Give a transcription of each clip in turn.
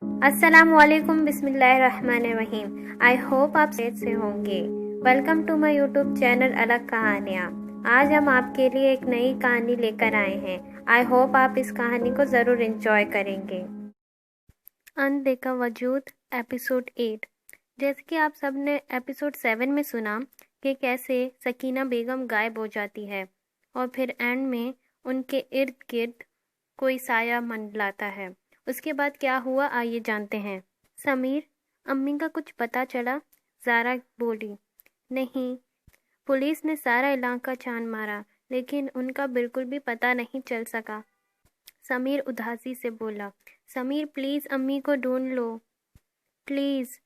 السلام علیکم، بسم اللہ الرحمن الرحیم۔ آئی ہوپ آپ صحت سے ہوں گے۔ Welcome to my YouTube channel الگ کہانیاں۔ آج ہم آپ کے لیے ایک نئی کہانی لے کر آئے ہیں۔ آئی ہوپ آپ اس کہانی کو ضرور انجوائے کریں گے۔ اندیکھا وجود ایپیسوڈ 8۔ جیسے کہ آپ سب نے ایپیسوڈ 7 میں سنا کہ کیسے سکینہ بیگم غائب ہو جاتی ہے اور پھر اینڈ میں ان کے ارد گرد کوئی سایہ منڈلاتا ہے۔ اس کے بعد کیا ہوا آئیے جانتے ہیں۔ سمیر، امی کا کچھ پتہ چلا؟ زارا بولی۔ نہیں، پولیس نے سارا علاقہ چھان مارا لیکن ان کا بالکل بھی پتہ نہیں چل سکا۔ سمیر اداسی سے بولا۔ سمیر پلیز امی کو ڈھونڈ لو پلیز۔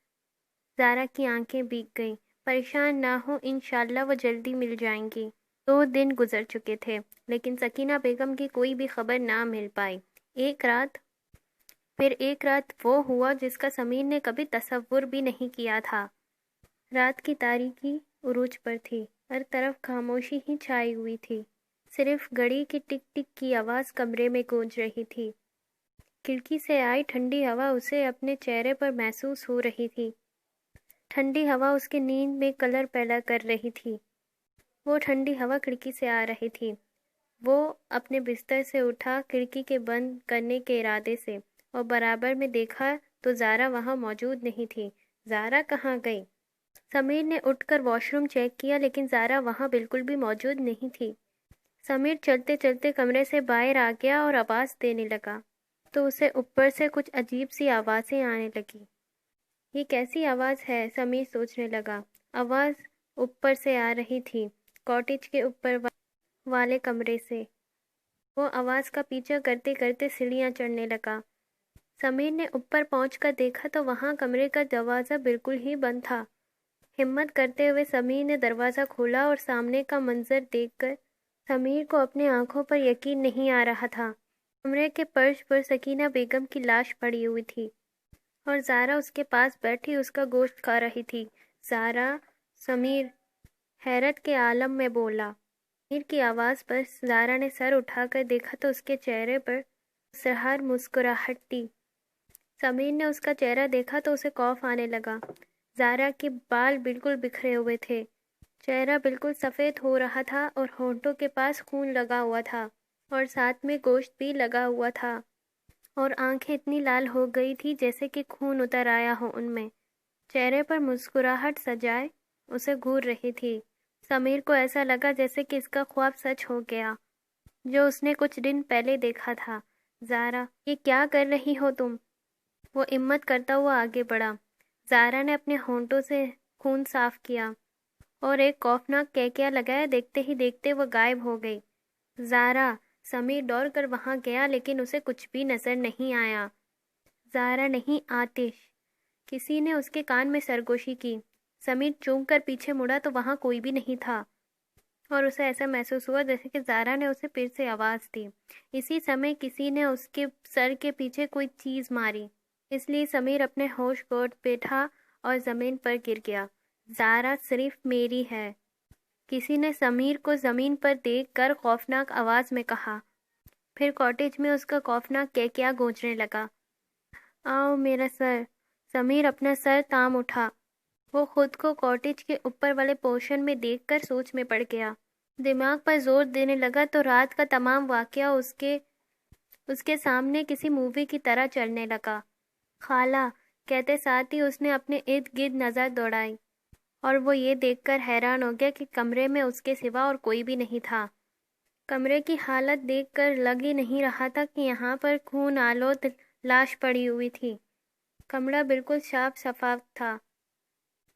زارا کی آنکھیں بھیگ گئیں۔ پریشان نہ ہو، انشاءاللہ وہ جلدی مل جائیں گی۔ 2 دن گزر چکے تھے لیکن سکینہ بیگم کی کوئی بھی خبر نہ مل پائی۔ ایک رات وہ ہوا جس کا سمیر نے کبھی تصور بھی نہیں کیا تھا۔ رات کی تاریکی عروج پر تھی، ہر طرف خاموشی ہی چھائی ہوئی تھی، صرف گھڑی کی ٹک ٹک کی آواز کمرے میں گونج رہی تھی۔ کھڑکی سے آئی ٹھنڈی ہوا اسے اپنے چہرے پر محسوس ہو رہی تھی۔ ٹھنڈی ہوا اس کے نیند میں کلر پیدا کر رہی تھی۔ وہ ٹھنڈی ہوا کھڑکی سے آ رہی تھی۔ وہ اپنے بستر سے اٹھا کھڑکی کے بند کرنے کے ارادے سے، اور برابر میں دیکھا تو زارا وہاں موجود نہیں تھی۔ زارا کہاں گئی؟ سمیر نے اٹھ کر واش روم چیک کیا لیکن زارا وہاں بالکل بھی موجود نہیں تھی۔ سمیر چلتے چلتے کمرے سے باہر آ گیا اور آواز دینے لگا تو اسے اوپر سے کچھ عجیب سی آوازیں آنے لگی۔ یہ کیسی آواز ہے؟ سمیر سوچنے لگا۔ آواز اوپر سے آ رہی تھی، کاٹیج کے اوپر والے کمرے سے۔ وہ آواز کا پیچھا کرتے کرتے سیڑھیاں چڑھنے لگا۔ سمیر نے اوپر پہنچ کر دیکھا تو وہاں کمرے کا دروازہ بالکل ہی بند تھا۔ ہمت کرتے ہوئے سمیر نے دروازہ کھولا اور سامنے کا منظر دیکھ کر سمیر کو اپنے آنکھوں پر یقین نہیں آ رہا تھا۔ کمرے کے فرش پر سکینہ بیگم کی لاش پڑی ہوئی تھی اور زارا اس کے پاس بیٹھی اس کا گوشت کھا رہی تھی۔ زارا! سمیر حیرت کے عالم میں بولا۔ سمیر کی آواز پر زارا نے سر اٹھا کر دیکھا تو اس کے چہرے پر مسرہر مسکراہٹ تھی۔ سمیر نے اس کا چہرہ دیکھا تو اسے خوف آنے لگا۔ زارا کے بال بالکل بکھرے ہوئے تھے، چہرہ بالکل سفید ہو رہا تھا اور ہونٹوں کے پاس خون لگا ہوا تھا اور ساتھ میں گوشت بھی لگا ہوا تھا، اور آنکھیں اتنی لال ہو گئی تھی جیسے کہ خون اتر آیا ہو ان میں۔ چہرے پر مسکراہٹ سجائے اسے گھور رہی تھی۔ سمیر کو ایسا لگا جیسے کہ اس کا خواب سچ ہو گیا جو اس نے کچھ دن پہلے دیکھا تھا۔ زارا، یہ کیا کر رہی ہو تم؟ وہ ہمت کرتا ہوا آگے بڑھا۔ زارا نے اپنے ہونٹوں سے خون صاف کیا اور ایک خوفناک کہکیہ لگایا۔ دیکھتے ہی دیکھتے وہ غائب ہو گئی۔ زارا! سمیر دوڑ کر وہاں گیا لیکن اسے کچھ بھی نظر نہیں آیا۔ زارا نہیں، آتش! کسی نے اس کے کان میں سرگوشی کی۔ سمیر چونک کر پیچھے مڑا تو وہاں کوئی بھی نہیں تھا اور اسے ایسا محسوس ہوا جیسے کہ زارا نے اسے پھر سے آواز دی۔ اسی سمے کسی نے اس کے سر کے پیچھے کوئی چیز ماری، اس لیے سمیر اپنے ہوش کھو بیٹھا اور زمین پر گر گیا۔ زارا صرف میری ہے، کسی نے سمیر کو زمین پر دیکھ کر خوفناک آواز میں کہا۔ پھر کاٹیج میں اس کا خوفناک کہکیہ گونجنے لگا۔ آؤ میرا سر! سمیر اپنا سر تام اٹھا۔ وہ خود کو کاٹیج کے اوپر والے پورشن میں دیکھ کر سوچ میں پڑ گیا۔ دماغ پر زور دینے لگا تو رات کا تمام واقعہ اس کے سامنے کسی مووی کی طرح چلنے لگا۔ خالہ! کہتے ساتھ ہی اس نے اپنے ارد گرد نظر دوڑائی اور وہ یہ دیکھ کر حیران ہو گیا کہ کمرے میں اس کے سوا اور کوئی بھی نہیں تھا۔ کمرے کی حالت دیکھ کر لگ ہی نہیں رہا تھا کہ یہاں پر خون آلود لاش پڑی ہوئی تھی۔ کمرہ بالکل صاف شفاف تھا۔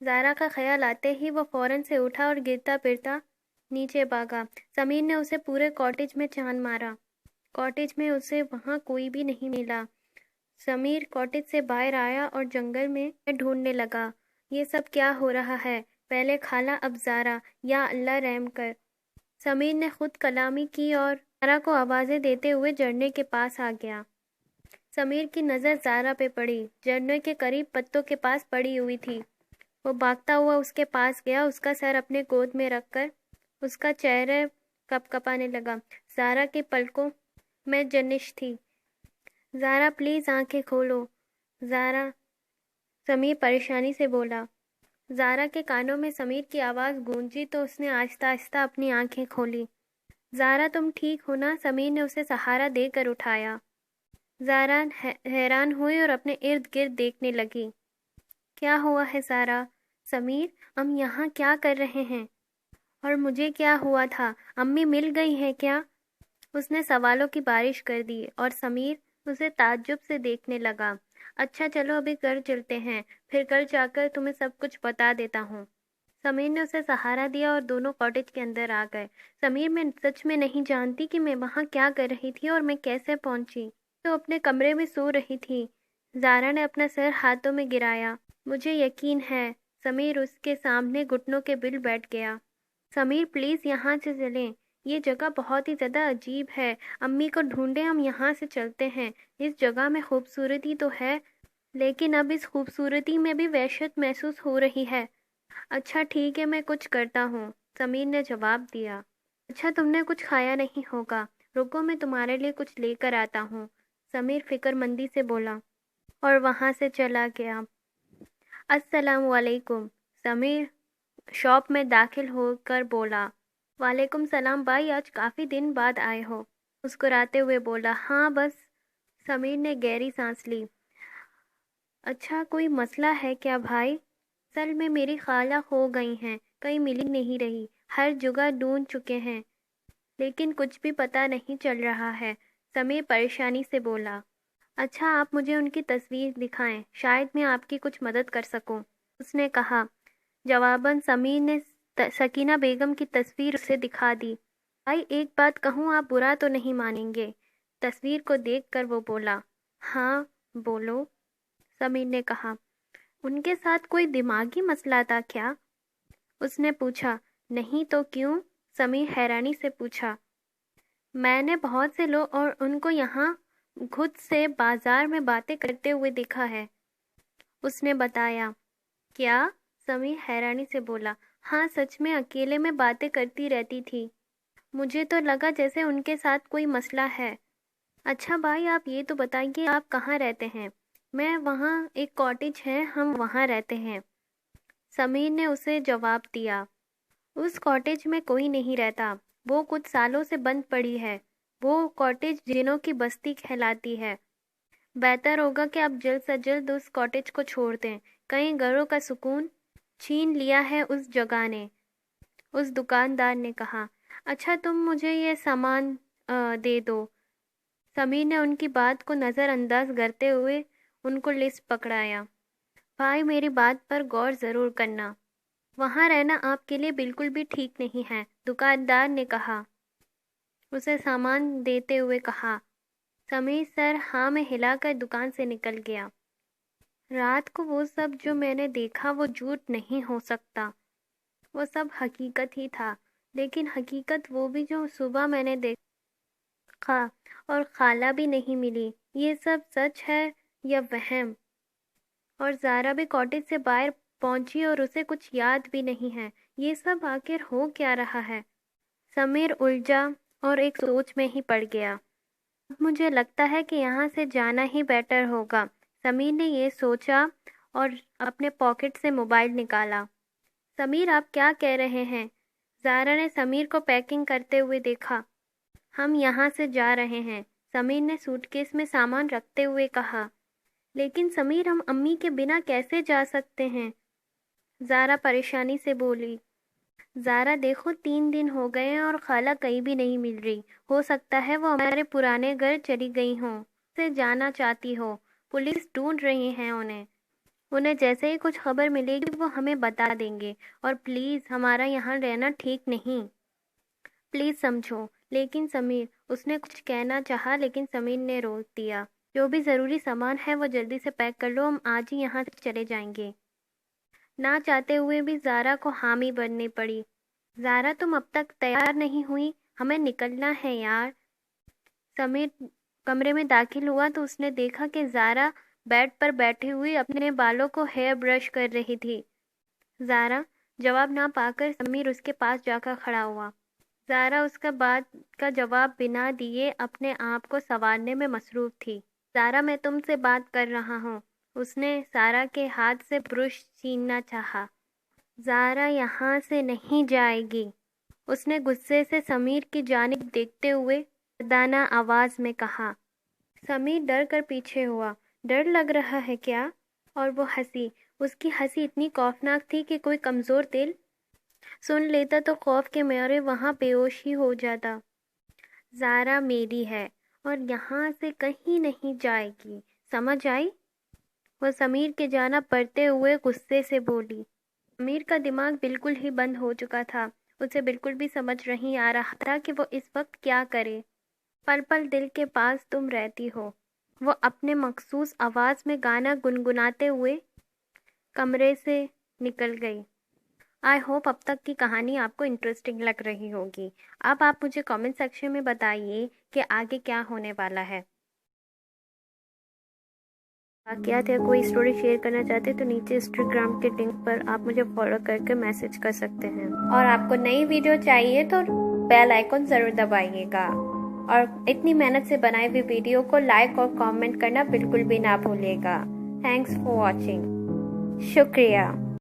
زارا کا خیال آتے ہی وہ فوراً سے اٹھا اور گرتا پھرتا نیچے بھاگا۔ سمیر نے اسے پورے کاٹیج میں چھان مارا، کاٹیج میں اسے وہاں کوئی بھی نہیں ملا۔ سمیر کاٹیج سے باہر آیا اور جنگل میں ڈھونڈنے لگا۔ یہ سب کیا ہو رہا ہے؟ پہلے خالہ اب زارا! یا اللہ رحم کر! سمیر نے خود کلامی کی اور زارا کو آوازیں دیتے ہوئے جھرنے کے پاس آ گیا۔ سمیر کی نظر زارا پہ پڑی، جھرنے کے قریب پتوں کے پاس پڑی ہوئی تھی۔ وہ بھاگتا ہوا اس کے پاس گیا، اس کا سر اپنے گود میں رکھ کر اس کا چہرہ کپ کپانے لگا۔ زارا کی پلکوں میں جنش تھی۔ زارا پلیز آنکھیں کھولو! زارا، سمیر پریشانی سے بولا۔ زارا کے کانوں میں سمیر کی آواز گونجی تو اس نے آہستہ آہستہ اپنی آنکھیں کھولی۔ زارا تم ٹھیک ہو نا؟ سمیر نے اسے سہارا دے کر اٹھایا۔ زارا حیران ہوئی اور اپنے ارد گرد دیکھنے لگی۔ کیا ہوا ہے زارا؟ سمیر، ہم یہاں کیا کر رہے ہیں؟ اور مجھے کیا ہوا تھا؟ امی مل گئی ہے کیا؟ اس نے سوالوں کی بارش کر دی اور سمیر اسے تعجب سے دیکھنے لگا۔ اچھا چلو ابھی گھر چلتے ہیں، پھر گھر جا کر تمہیں سب کچھ بتا دیتا ہوں۔ سمیر نے اسے سہارا دیا اور دونوں کاٹیج کے اندر آ گئے۔ سمیر، میں سچ میں نہیں جانتی کہ میں وہاں کیا کر رہی تھی اور میں کیسے پہنچی۔ تو اپنے کمرے میں سو رہی تھی۔ زارا نے اپنا سر ہاتھوں میں گرایا۔ مجھے یقین ہے۔ سمیر اس کے سامنے گھٹنوں کے بل بیٹھ گیا۔ سمیر پلیز یہاں سے چلیں، یہ جگہ بہت ہی زیادہ عجیب ہے۔ امی کو ڈھونڈیں، ہم یہاں سے چلتے ہیں۔ اس جگہ میں خوبصورتی تو ہے، لیکن اب اس خوبصورتی میں بھی وحشت محسوس ہو رہی ہے۔ اچھا ٹھیک ہے، میں کچھ کرتا ہوں، سمیر نے جواب دیا۔ اچھا تم نے کچھ کھایا نہیں ہوگا، رکو میں تمہارے لیے کچھ لے کر آتا ہوں، سمیر فکر مندی سے بولا اور وہاں سے چلا گیا۔ السلام علیکم، سمیر شاپ میں داخل ہو کر بولا۔ وعلیکم السلام بھائی، آج کافی دن بعد آئے ہو، مسکراتے ہوئے بولا۔ ہاں بس، سمیر نے گہری سانس لی۔ اچھا کوئی مسئلہ ہے کیا بھائی؟ اصل میں میری خالہ کھو گئی ہیں، کہیں مل نہیں رہی، ہر جگہ ڈھونڈ چکے ہیں لیکن کچھ بھی پتہ نہیں چل رہا ہے، سمیر پریشانی سے بولا۔ اچھا آپ مجھے ان کی تصویر دکھائیں، شاید میں آپ کی کچھ مدد کر سکوں، اس نے کہا۔ جواباً سمیر نے سکینہ بیگم کی تصویر اسے دکھا دی۔ بھائی ایک بات کہوں، آپ برا تو نہیں مانیں گے؟ تصویر کو دیکھ کر وہ بولا۔ ہاں بولو، سمیر نے کہا۔ ان کے ساتھ کوئی دماغی مسئلہ تھا کیا؟ اس نے پوچھا۔ نہیں تو کیوں؟ سمیر حیرانی سے پوچھا۔ میں نے بہت سے لوگ اور ان کو یہاں خود سے بازار میں باتیں کرتے ہوئے دیکھا ہے، اس نے بتایا۔ کیا؟ سمیر حیرانی سے بولا۔ ہاں سچ میں اکیلے میں باتیں کرتی رہتی تھی، مجھے تو لگا جیسے ان کے ساتھ کوئی مسئلہ ہے۔ اچھا بھائی آپ یہ تو بتائیے آپ کہاں رہتے ہیں؟ میں وہاں ایک کاٹیج ہے، ہم وہاں رہتے ہیں، سمیر نے اسے جواب دیا۔ اس کاٹیج میں کوئی نہیں رہتا، وہ کچھ سالوں سے بند پڑی ہے، وہ کاٹیج جنوں کی بستی کہلاتی ہے۔ بہتر ہوگا کہ آپ جلد سے جلد اس کاٹیج کو چھوڑ دیں، کئی گھروں کا سکون چھین لیا ہے اس جگہ نے، اس دکاندار نے کہا۔ اچھا تم مجھے یہ سامان دے دو، سمیر نے ان کی بات کو نظر انداز کرتے ہوئے ان کو لسٹ پکڑایا۔ بھائی میری بات پر غور ضرور کرنا، وہاں رہنا آپ کے لیے بالکل بھی ٹھیک نہیں ہے، دکاندار نے کہا، اسے سامان دیتے ہوئے کہا۔ سمیر سر ہاں میں ہلا کر دکان سے نکل گیا۔ رات کو وہ سب جو میں نے دیکھا وہ جھوٹ نہیں ہو سکتا، وہ سب حقیقت ہی تھا، لیکن حقیقت وہ بھی جو صبح میں نے دیکھا، اور خالہ بھی نہیں ملی، یہ سب سچ ہے یا وہم؟ اور زارا بھی کاٹیج سے باہر پہنچی اور اسے کچھ یاد بھی نہیں ہے، یہ سب آخر ہو کیا رہا ہے؟ سمیر الجھا اور ایک سوچ میں ہی پڑ گیا۔ اب مجھے لگتا ہے کہ یہاں سے جانا ہی بیٹر ہوگا، سمیر نے یہ سوچا اور اپنے پاکٹ سے موبائل نکالا۔ سمیر آپ کیا کہہ رہے ہیں؟ زارا نے سمیر کو پیکنگ کرتے ہوئے دیکھا۔ ہم یہاں سے جا رہے ہیں، سمیر نے سوٹ کیس میں سامان رکھتے ہوئے کہا۔ لیکن سمیر ہم امی کے بنا کیسے جا سکتے ہیں؟ زارا پریشانی سے بولی۔ زارا دیکھو 3 دن ہو گئے ہیں اور خالہ کہیں بھی نہیں مل رہی، ہو سکتا ہے وہ ہمارے پرانے گھر چلی گئی ہوں، سے جانا چاہتی ہو، پولیس ڈھونڈ رہی ہیں انہیں جیسے ہی کچھ خبر ملے گی وہ ہمیں بتا دیں گے، اور پلیز ہمارا یہاں رہنا ٹھیک نہیں، پلیز سمجھو۔ لیکن سمیر، اس نے کچھ کہنا چاہا لیکن سمیر نے روک دیا۔ جو بھی ضروری سامان ہے وہ جلدی سے پیک کر لو، ہم آج ہی یہاں سے چلے جائیں گے۔ نہ چاہتے ہوئے بھی زارا کو حامی بننی پڑی۔ زارا تم اب تک تیار نہیں ہوئی، ہمیں نکلنا ہے یار۔ سمیر کمرے میں داخل ہوا تو اس نے دیکھا کہ زارا بیڈ پر بیٹھی ہوئی اپنے بالوں کو ہیئر برش کر رہی تھی۔ زارا، جواب نہ پا کر سمیر اس کے پاس جا کر کھڑا ہوا۔ زارا اس کا بات کا جواب بنا دیے اپنے آپ کو سنوارنے میں مصروف تھی۔ زارا میں تم سے بات کر رہا ہوں، اس نے زارا کے ہاتھ سے برش چھیننا چاہا۔ زارا یہاں سے نہیں جائے گی، اس نے غصے سے سمیر کی جانب دیکھتے ہوئے مردانہ آواز میں کہا۔ سمیر ڈر کر پیچھے ہوا۔ ڈر لگ رہا ہے کیا؟ اور وہ ہنسی۔ اس کی ہنسی اتنی خوفناک تھی کہ کوئی کمزور دل سن لیتا تو خوف کے مارے وہاں بے ہوش ہی ہو جاتا۔ زارا میری ہے اور یہاں سے کہیں نہیں جائے گی، سمجھ آئی؟ وہ سمیر کی جانب بڑھتے ہوئے غصے سے بولی۔ سمیر کا دماغ بالکل ہی بند ہو چکا تھا، اسے بالکل بھی سمجھ نہیں آ رہا تھا کہ وہ اس وقت کیا کرے۔ پل پل دل کے پاس تم رہتی ہو، وہ اپنے مخصوص آواز میں گانا گنگناتے ہوئے کمرے سے نکل گئی۔ آئی ہوپ اب تک کی کہانی آپ کو انٹرسٹنگ لگ رہی ہوگی۔ اب آپ مجھے کامنٹ سیکشن میں بتائیے کہ آگے کیا ہونے والا ہے۔ واقعات یا کوئی اسٹوری شیئر کرنا چاہتے ہیں تو نیچے انسٹاگرام کے لنک پر آپ مجھے فالو کر کے میسج کر سکتے ہیں، اور آپ کو نئی ویڈیو چاہیے تو بیل آئیکن ضرور دبائیے گا، اور اتنی محنت سے بنائی ہوئی ویڈیو کو لائک اور کامنٹ کرنا بالکل بھی نہ بھولیے گا۔ تھینکس فار واچنگ، شکریہ۔